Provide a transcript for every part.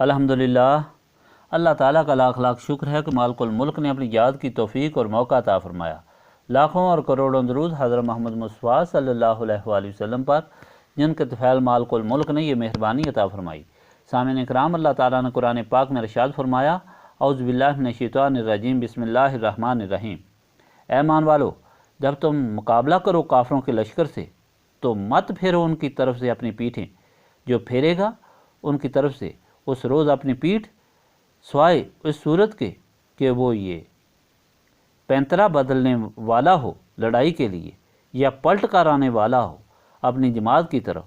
الحمدللہ، اللہ تعالیٰ کا لاکھ لاکھ شکر ہے کہ مالک الملک نے اپنی یاد کی توفیق اور موقع عطا فرمایا۔ لاکھوں اور کروڑوں درود حضرت محمد مصطفیٰ صلی اللہ علیہ وآلہ وسلم پر، جن کے طفیل مالک الملک نے یہ مہربانی عطا فرمائی۔ سامعین اکرام، اللہ تعالیٰ نے قرآن پاک میں ارشاد فرمایا، اعوذ باللہ من الشیطان الرجیم، بسم اللہ الرحمن الرحیم۔ اے ایمان والو، جب تم مقابلہ کرو کافروں کے لشکر سے تو مت پھیرو ان کی طرف سے اپنی پیٹھیں، جو پھیرے گا ان کی طرف سے اس روز اپنی پیٹھ، سوائے اس صورت کے کہ وہ یہ پینترا بدلنے والا ہو لڑائی کے لیے، یا پلٹ کر آنے والا ہو اپنی جماعت کی طرف،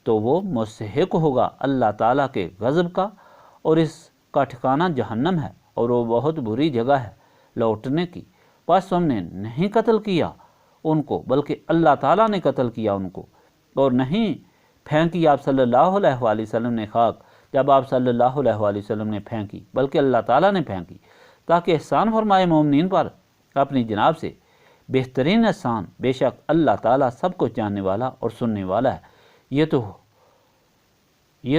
تو وہ مستحق ہوگا اللہ تعالیٰ کے غضب کا، اور اس کا ٹھکانہ جہنم ہے، اور وہ بہت بری جگہ ہے لوٹنے کی۔ پس تم نے نہیں قتل کیا ان کو، بلکہ اللہ تعالیٰ نے قتل کیا ان کو، اور نہیں پھینکی آپ صلی اللہ علیہ وآلہ وسلم نے خاک جب آپ صلی اللہ علیہ وآلہ وسلم نے پھینکی، بلکہ اللہ تعالیٰ نے پھینکی، تاکہ احسان فرمائے مومنین پر اپنی جناب سے بہترین احسان۔ بے شک اللہ تعالیٰ سب کچھ جاننے والا اور سننے والا ہے۔ یہ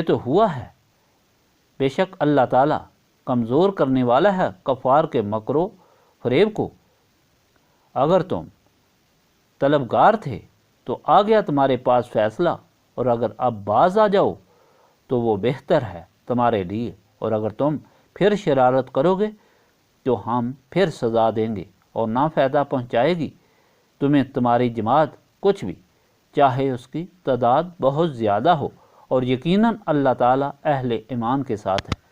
تو ہوا ہے، بے شک اللہ تعالیٰ کمزور کرنے والا ہے کفار کے مکر و فریب کو۔ اگر تم طلبگار تھے تو آ گیا تمہارے پاس فیصلہ، اور اگر اب باز آ جاؤ تو وہ بہتر ہے تمہارے لیے، اور اگر تم پھر شرارت کرو گے تو ہم پھر سزا دیں گے، اور نہ فائدہ پہنچائے گی تمہیں تمہاری جماعت کچھ بھی، چاہے اس کی تعداد بہت زیادہ ہو، اور یقیناً اللہ تعالیٰ اہل ایمان کے ساتھ ہے۔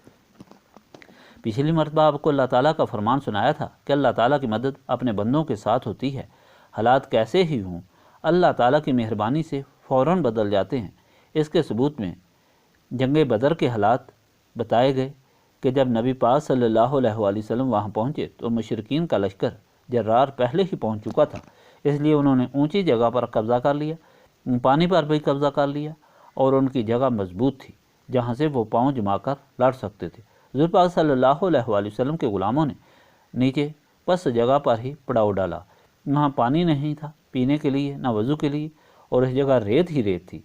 پچھلی مرتبہ آپ کو اللہ تعالیٰ کا فرمان سنایا تھا کہ اللہ تعالیٰ کی مدد اپنے بندوں کے ساتھ ہوتی ہے، حالات کیسے ہی ہوں اللہ تعالیٰ کی مہربانی سے فوراً بدل جاتے ہیں۔ اس کے ثبوت میں جنگ بدر کے حالات بتائے گئے کہ جب نبی پاک صلی اللہ علیہ وآلہ وسلم وہاں پہنچے تو مشرکین کا لشکر جرار پہلے ہی پہنچ چکا تھا، اس لیے انہوں نے اونچی جگہ پر قبضہ کر لیا، پانی پر بھی قبضہ کر لیا، اور ان کی جگہ مضبوط تھی جہاں سے وہ پاؤں جما کر لڑ سکتے تھے۔ حضور پاک صلی اللہ علیہ وآلہ وسلم کے غلاموں نے نیچے پس جگہ پر ہی پڑاؤ ڈالا۔ وہاں پانی نہیں تھا پینے کے لیے، نہ وضو کے لیے، اور اس جگہ ریت ہی ریت تھی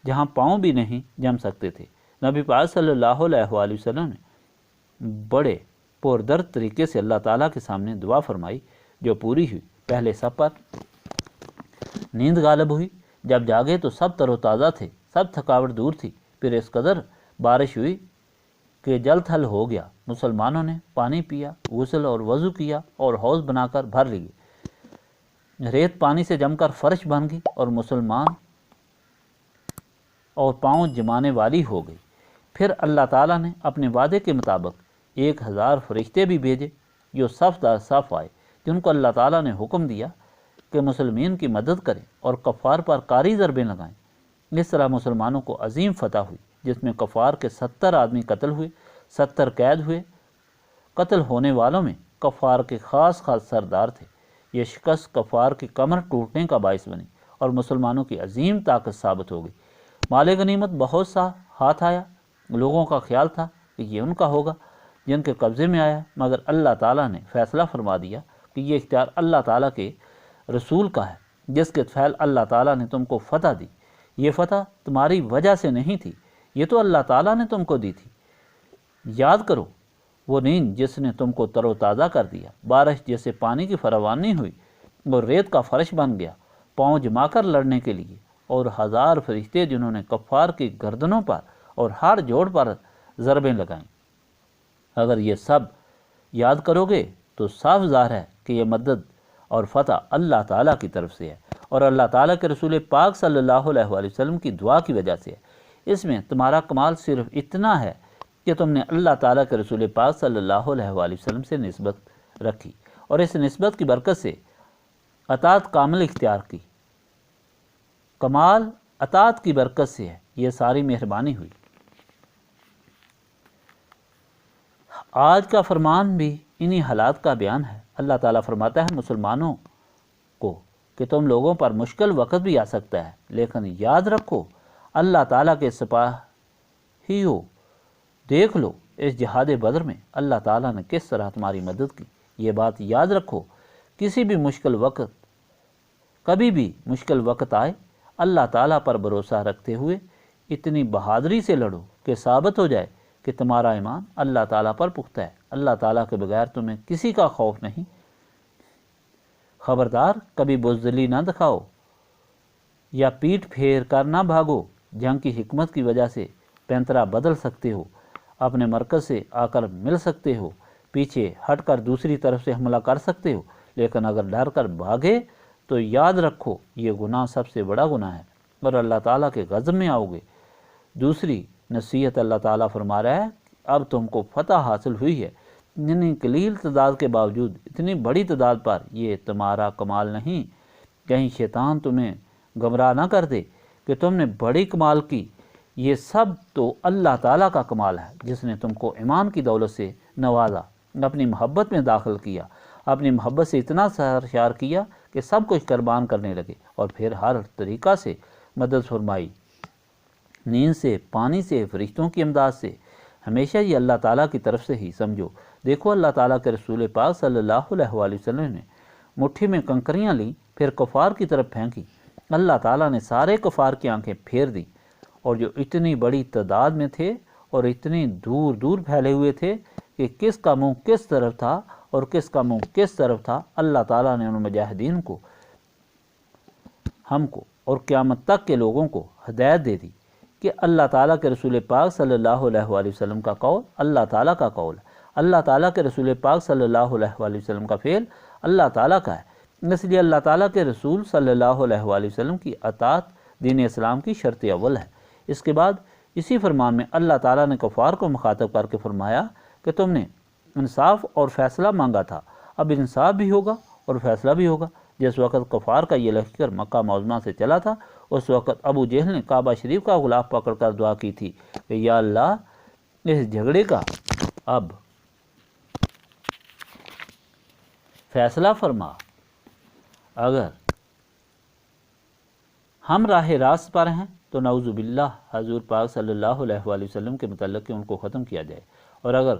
جہاں پاؤں بھی نہیں جم سکتے تھے۔ نبی پاک صلی اللہ علیہ وآلہ وسلم نے بڑے پردرد طریقے سے اللہ تعالیٰ کے سامنے دعا فرمائی، جو پوری ہوئی۔ پہلے سب پر نیند غالب ہوئی، جب جاگے تو سب تر و تازہ تھے، سب تھکاوٹ دور تھی۔ پھر اس قدر بارش ہوئی کہ جل تھل ہو گیا۔ مسلمانوں نے پانی پیا، غسل اور وضو کیا، اور حوض بنا کر بھر لیے۔ ریت پانی سے جم کر فرش بن گئی، اور مسلمان اور پاؤں جمانے والی ہو گئی۔ پھر اللہ تعالیٰ نے اپنے وعدے کے مطابق 1000 فرشتے بھی بھیجے، جو صف در صف آئے، جن کو اللہ تعالیٰ نے حکم دیا کہ مسلمین کی مدد کریں اور کفار پر کاری ضربیں لگائیں۔ اس طرح مسلمانوں کو عظیم فتح ہوئی، جس میں کفار کے 70 آدمی قتل ہوئے، 70 قید ہوئے۔ قتل ہونے والوں میں کفار کے خاص سردار تھے۔ یہ شکست کفار کی کمر ٹوٹنے کا باعث بنی، اور مسلمانوں کی عظیم طاقت ثابت ہو گئی۔ مال غنیمت بہت سا ہاتھ آیا۔ لوگوں کا خیال تھا کہ یہ ان کا ہوگا جن کے قبضے میں آیا، مگر اللہ تعالیٰ نے فیصلہ فرما دیا کہ یہ اختیار اللہ تعالیٰ کے رسول کا ہے، جس کے فعل اللہ تعالیٰ نے تم کو فتح دی۔ یہ فتح تمہاری وجہ سے نہیں تھی، یہ تو اللہ تعالیٰ نے تم کو دی تھی۔ یاد کرو وہ نیند جس نے تم کو تر و تازہ کر دیا، بارش جس سے پانی کی فراوانی ہوئی، اور ریت کا فرش بن گیا پاؤں جما کر لڑنے کے لیے، اور 1000 فرشتے جنہوں نے کفار کی گردنوں پر اور ہر جوڑ پر ضربیں لگائیں۔ اگر یہ سب یاد کرو گے تو صاف ظاہر ہے کہ یہ مدد اور فتح اللہ تعالیٰ کی طرف سے ہے، اور اللہ تعالیٰ کے رسول پاک صلی اللہ علیہ وآلہ وسلم کی دعا کی وجہ سے ہے۔ اس میں تمہارا کمال صرف اتنا ہے کہ تم نے اللہ تعالیٰ کے رسول پاک صلی اللہ علیہ وآلہ وسلم سے نسبت رکھی، اور اس نسبت کی برکت سے اطاعت کامل اختیار کی۔ کمال اطاعت کی برکت سے ہے، یہ ساری مہربانی ہوئی۔ آج کا فرمان بھی انہی حالات کا بیان ہے۔ اللہ تعالیٰ فرماتا ہے مسلمانوں کو کہ تم لوگوں پر مشکل وقت بھی آ سکتا ہے، لیکن یاد رکھو اللہ تعالیٰ کے سپاہی ہو۔ دیکھ لو اس جہاد بدر میں اللہ تعالیٰ نے کس طرح تمہاری مدد کی۔ یہ بات یاد رکھو، کسی بھی مشکل وقت، کبھی بھی مشکل وقت آئے، اللہ تعالیٰ پر بھروسہ رکھتے ہوئے اتنی بہادری سے لڑو کہ ثابت ہو جائے کہ تمہارا ایمان اللہ تعالیٰ پر پختہ ہے، اللہ تعالیٰ کے بغیر تمہیں کسی کا خوف نہیں۔ خبردار کبھی بزدلی نہ دکھاؤ یا پیٹھ پھیر کر نہ بھاگو۔ جنگ کی حکمت کی وجہ سے پینترا بدل سکتے ہو، اپنے مرکز سے آ کر مل سکتے ہو، پیچھے ہٹ کر دوسری طرف سے حملہ کر سکتے ہو، لیکن اگر ڈر کر بھاگے تو یاد رکھو یہ گناہ سب سے بڑا گناہ ہے اور اللہ تعالیٰ کے غضب میں آؤ گے۔ دوسری نصیحت اللہ تعالیٰ فرما رہا ہے کہ اب تم کو فتح حاصل ہوئی ہے، یعنی قلیل تعداد کے باوجود اتنی بڑی تعداد پر یہ تمہارا کمال نہیں، کہیں شیطان تمہیں گمراہ نہ کر دے کہ تم نے بڑی کمال کی۔ یہ سب تو اللہ تعالیٰ کا کمال ہے جس نے تم کو ایمان کی دولت سے نوازا، اپنی محبت میں داخل کیا، اپنی محبت سے اتنا سرشار کیا کہ سب کچھ قربان کرنے لگے، اور پھر ہر طریقہ سے مدد فرمائی، نیند سے، پانی سے، فرشتوں کی امداد سے۔ ہمیشہ یہ اللہ تعالیٰ کی طرف سے ہی سمجھو۔ دیکھو اللہ تعالیٰ کے رسول پاک صلی اللہ علیہ وآلہ وسلم نے مٹھی میں کنکریاں لیں، پھر کفار کی طرف پھینکی، اللہ تعالیٰ نے سارے کفار کی آنکھیں پھیر دیں، اور جو اتنی بڑی تعداد میں تھے اور اتنی دور دور پھیلے ہوئے تھے کہ کس کا منہ کس طرف تھا اور کس کا منہ کس طرف تھا، اللہ تعالیٰ نے ان مجاہدین کو، ہم کو اور قیامت تک کے لوگوں کو ہدایت دے دی کہ اللہ تعالیٰ کے رسول پاک صلی اللہ علیہ وآلہ وسلم کا قول اللہ تعالیٰ کا قول ہے، اللہ تعالیٰ کے رسول پاک صلی اللہ علیہ وآلہ وسلم کا فعل اللہ تعالیٰ کا ہے۔ اس لیے اللہ تعالیٰ کے رسول صلی اللہ علیہ وآلہ وسلم کی اطاعت دین اسلام کی شرط اول ہے۔ اس کے بعد اسی فرمان میں اللہ تعالیٰ نے کفار کو مخاطب کر کے فرمایا کہ تم نے انصاف اور فیصلہ مانگا تھا، اب انصاف بھی ہوگا اور فیصلہ بھی ہوگا۔ جس وقت کفار کا یہ لشکر مکہ معظمہ سے چلا تھا، اس وقت ابو جہل نے کعبہ شریف کا غلاف پکڑ کر دعا کی تھی کہ یا اللہ اس جھگڑے کا اب فیصلہ فرما، اگر ہم راہ راست پر ہیں تو نعوذ باللہ حضور پاک صلی اللہ علیہ وآلہ وسلم کے متعلق کہ ان کو ختم کیا جائے، اور اگر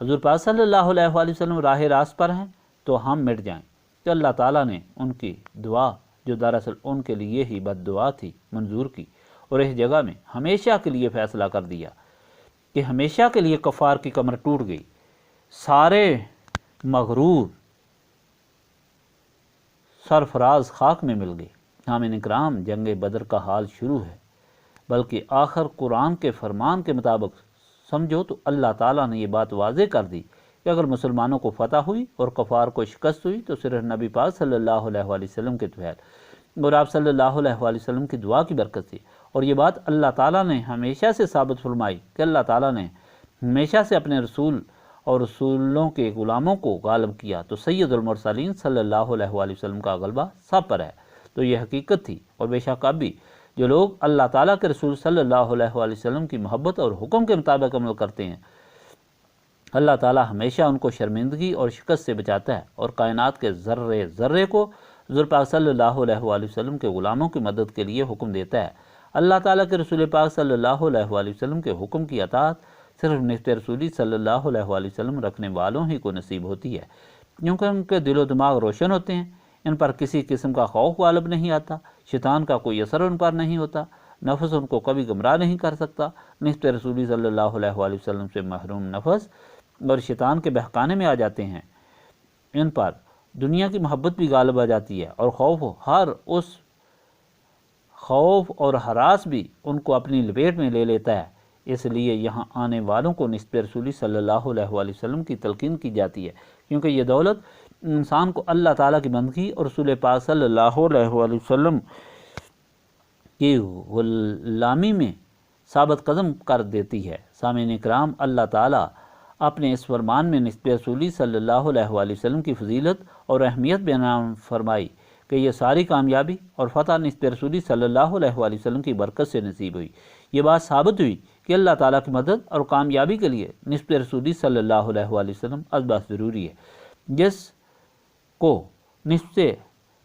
حضور پاک صلی اللہ علیہ وآلہ وسلم راہ راست پر ہیں تو ہم مٹ جائیں۔ تو اللہ تعالیٰ نے ان کی دعا، جو دراصل ان کے لیے ہی بد دعا تھی، منظور کی، اور اس جگہ میں ہمیشہ کے لیے فیصلہ کر دیا کہ ہمیشہ کے لیے کفار کی کمر ٹوٹ گئی، سارے مغرور سرفراز خاک میں مل گئے۔ حامد اکرام، جنگ بدر کا حال شروع ہے، بلکہ آخر قرآن کے فرمان کے مطابق سمجھو تو اللہ تعالیٰ نے یہ بات واضح کر دی کہ اگر مسلمانوں کو فتح ہوئی اور کفار کو شکست ہوئی تو صرف نبی پاک صلی اللہ علیہ وآلہ وسلم کے فعل اور آپ صلی اللہ علیہ وآلہ وسلم کی دعا کی برکت سے، اور یہ بات اللہ تعالیٰ نے ہمیشہ سے ثابت فرمائی کہ اللہ تعالیٰ نے ہمیشہ سے اپنے رسول اور رسولوں کے غلاموں کو غالب کیا، تو سید المرسلین صلی اللہ علیہ وآلہ وسلم کا غلبہ سب پر ہے۔ تو یہ حقیقت تھی، اور بے شک اب بھی جو لوگ اللہ تعالیٰ کے رسول صلی اللہ علیہ وآلہ وسلم کی محبت اور حکم کے مطابق عمل کرتے ہیں، اللہ تعالیٰ ہمیشہ ان کو شرمندگی اور شکست سے بچاتا ہے، اور کائنات کے ذرے ذرے کو حضور پاک صلی اللہ علیہ وآلہ وسلم کے غلاموں کی مدد کے لیے حکم دیتا ہے۔ اللہ تعالیٰ کے رسول پاک صلی اللہ علیہ وآلہ وسلم کے حکم کی اطاعت صرف نسبت رسولی صلی اللہ علیہ وآلہ وسلم رکھنے والوں ہی کو نصیب ہوتی ہے، کیونکہ ان کے دل و دماغ روشن ہوتے ہیں، ان پر کسی قسم کا خوف غالب نہیں آتا، شیطان کا کوئی اثر ان پر نہیں ہوتا، نفس ان کو کبھی گمراہ نہیں کر سکتا۔ نسبت رسولی صلی اللہ علیہ وآلہ وسلم سے محروم نفس اور شیطان کے بہکانے میں آ جاتے ہیں، ان پر دنیا کی محبت بھی غالب آ جاتی ہے، اور خوف اور ہراس بھی ان کو اپنی لپیٹ میں لے لیتا ہے۔ اس لیے یہاں آنے والوں کو نسبت رسولی صلی اللہ علیہ وآلہ وسلم کی تلقین کی جاتی ہے، کیونکہ یہ دولت انسان کو اللہ تعالیٰ کی بندگی اور رسول پاک صلی اللہ علیہ وآلہ وسلم کی غلامی میں ثابت قدم کر دیتی ہے۔ سامعین اکرام، اللہ تعالیٰ اپنے اس فرمان میں نسبت رسولی صلی اللہ علیہ وآلہ وسلم کی فضیلت اور اہمیت بیان فرمائی کہ یہ ساری کامیابی اور فتح نسبت رسولی صلی اللہ علیہ وآلہ وسلم کی برکت سے نصیب ہوئی۔ یہ بات ثابت ہوئی کہ اللہ تعالیٰ کی مدد اور کامیابی کے لیے نسبت رسولی صلی اللہ علیہ وآلہ وسلم ازباس ضروری ہے۔ جس کو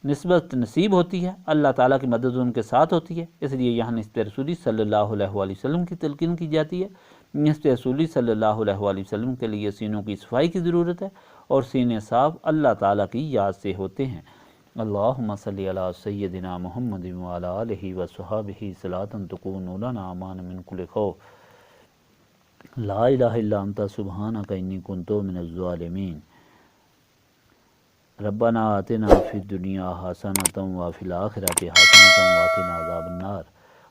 نسبت نصیب ہوتی ہے، اللہ تعالیٰ کی مدد ان کے ساتھ ہوتی ہے، اس لیے یہاں نسبت رسولی صلی اللہ علیہ وآلہ وسلم کی تلقین کی جاتی ہے۔ نسبت رسولی صلی اللہ علیہ وآلہ وسلم کے لیے سینوں کی صفائی کی ضرورت ہے، اور سینے صاف اللہ تعالیٰ کی یاد سے ہوتے ہیں۔ اللہم صلی علی سیدنا محمد وعلی آلہ وصحبہ صلاۃ تکون لنا امان من کل خوف۔ لا الہ الا انت سبحانک انی کنت من الظالمین ربنا آتنا فی الدنیا حسنۃ وفی الآخرۃ حسنۃ وقنا عذاب النار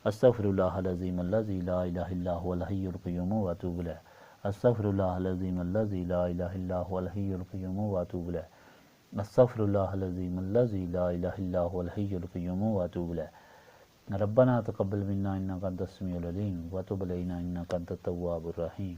استغفر اللہ العظیم الذی لا الہ الا هو الحی القیوم واتوب الیہ استغفر اللہ العظیم الذی لا الہ الا هو الحی القیوم واتوب الیہ استغفر اللہ العظیم الذی لا الہ الا هو الحی القیوم واتوب الیہ ربنا تقبل منا انک انت السمیع العلیم وتب علینا انک انت التواب الرحیم